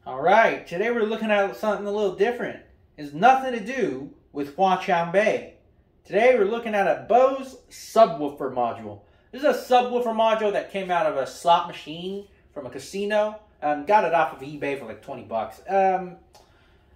Alright, today we're looking at something a little different. It's nothing to do with Huachanbei. Today we're looking at a Bose subwoofer module. This is a subwoofer module that came out of a slot machine from a casino. Got it off of eBay for like 20 bucks.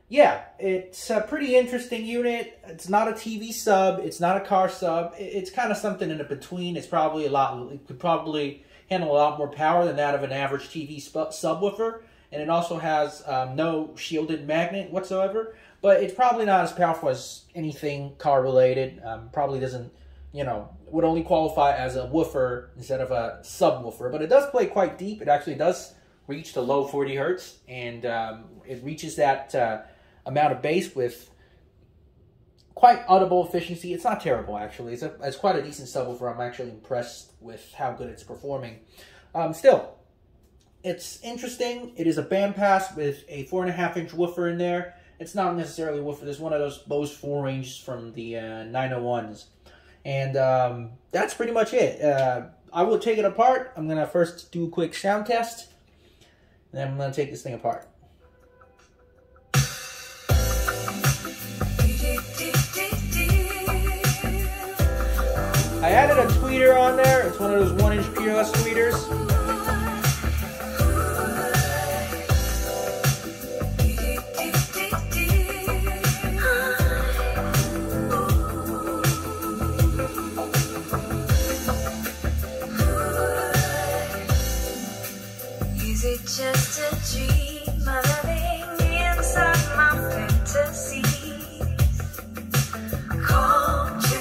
Yeah, it's a pretty interesting unit. It's not a TV sub. It's not a car sub. It's kind of something in between. It's probably it could probably handle a lot more power than that of an average TV subwoofer. And it also has no shielded magnet whatsoever. But it's probably not as powerful as anything car related. Probably doesn't, would only qualify as a woofer instead of a subwoofer. But it does play quite deep. It actually does reach the low 40 hertz. And it reaches that amount of bass with quite audible efficiency. It's not terrible, actually. It's quite a decent subwoofer. I'm actually impressed with how good it's performing. Still, it's interesting. It is a bandpass with a 4.5-inch woofer in there. It's not necessarily a woofer. There's one of those Bose 4 ranges from the 901s. And that's pretty much it. I will take it apart. I'm going to first do a quick sound test. And then I'm going to take this thing apart. I added a tweeter on there. It's one of those 1-inch peerless tweeters. Is it just a dream living inside my fantasies? Come to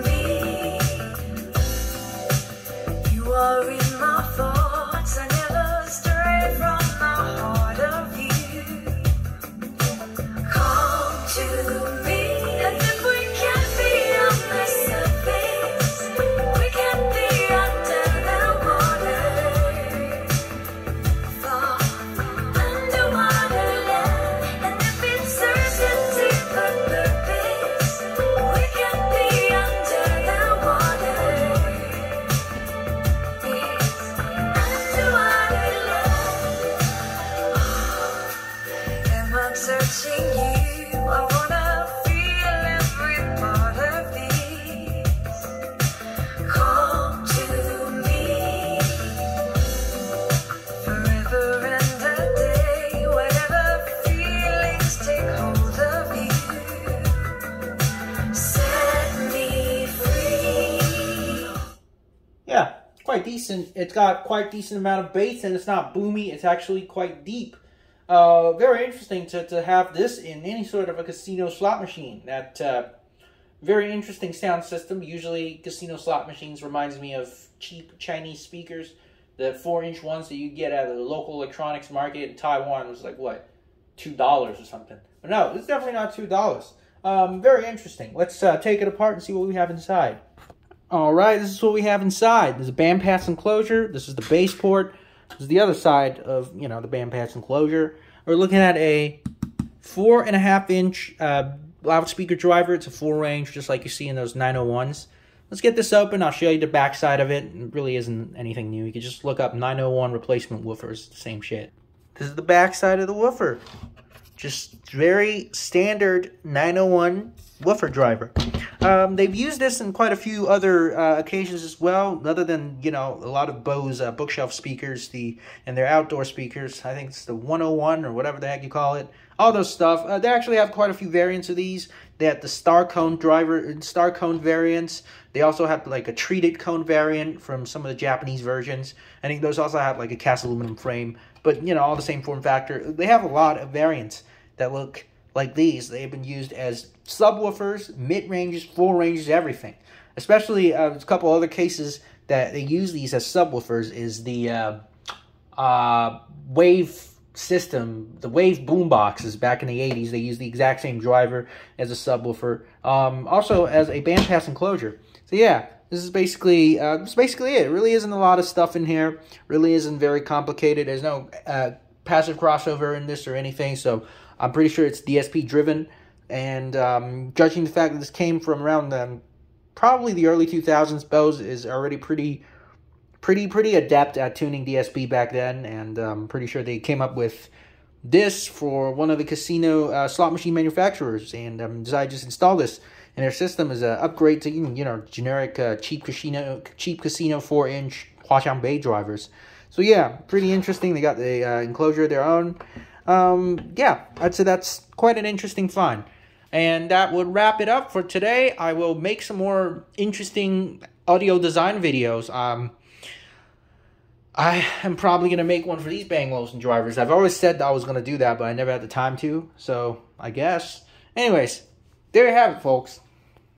me. You are in my thoughts. I never stray from the heart of you. Come to me. And if we can't be on the surface, we can be under the water. Far underwater land. And if it serves a deeper purpose, we can be under the water. Am I touching you? I wanna feel every part of this. Come to me. Forever and a day, whatever feelings take hold of you. Set me free. Yeah, quite decent. It's got quite decent amount of bass, and it's not boomy. It's actually quite deep. Very interesting to have this in any sort of a casino slot machine. That very interesting sound system. Usually casino slot machines reminds me of cheap Chinese speakers. The 4-inch ones that you get at the local electronics market in Taiwan was like, what, $2 or something. But no, it's definitely not $2. Very interesting. Let's take it apart and see what we have inside. Alright, this is what we have inside. There's a bandpass enclosure. This is the bass port. This is the other side of, the bandpass enclosure. We're looking at a 4.5-inch loudspeaker driver. It's a full range, just like you see in those 901s. Let's get this open. I'll show you the back side of it. It really isn't anything new. You can just look up 901 replacement woofers. The same shit. This is the back side of the woofer. Just very standard 901 woofer driver. They've used this in quite a few other occasions as well, other than, a lot of Bose bookshelf speakers, and their outdoor speakers. I think it's the 101 or whatever the heck you call it. All those stuff. They actually have quite a few variants of these. They have the star cone variants. They also have like a treated cone variant from some of the Japanese versions. I think those also have like a cast aluminum frame, but all the same form factor. They have a lot of variants that look like these. They've been used as subwoofers, mid-ranges, full ranges, everything. Especially a couple other cases that they use these as subwoofers is the Wave system, the Wave boomboxes back in the 80s. They used the exact same driver as a subwoofer, also as a bandpass enclosure. So yeah, this is basically it. It really isn't a lot of stuff in here. Really isn't very complicated. There's no passive crossover in this or anything, so I'm pretty sure it's DSP driven. And judging the fact that this came from around probably the early 2000s, Bose is already pretty adept at tuning DSP back then, and I'm pretty sure they came up with this for one of the casino slot machine manufacturers, and decided to just install this in their system as an upgrade to, you know, generic cheap casino 4-inch Huaqiang Bay drivers. So yeah, pretty interesting. They got the enclosure of their own. Yeah, I'd say that's quite an interesting find. And that would wrap it up for today. I will make some more interesting audio design videos. I am probably going to make one for these Bang & Olufsen drivers. I've always said that I was going to do that, but I never had the time to. So, I guess. Anyways, there you have it, folks.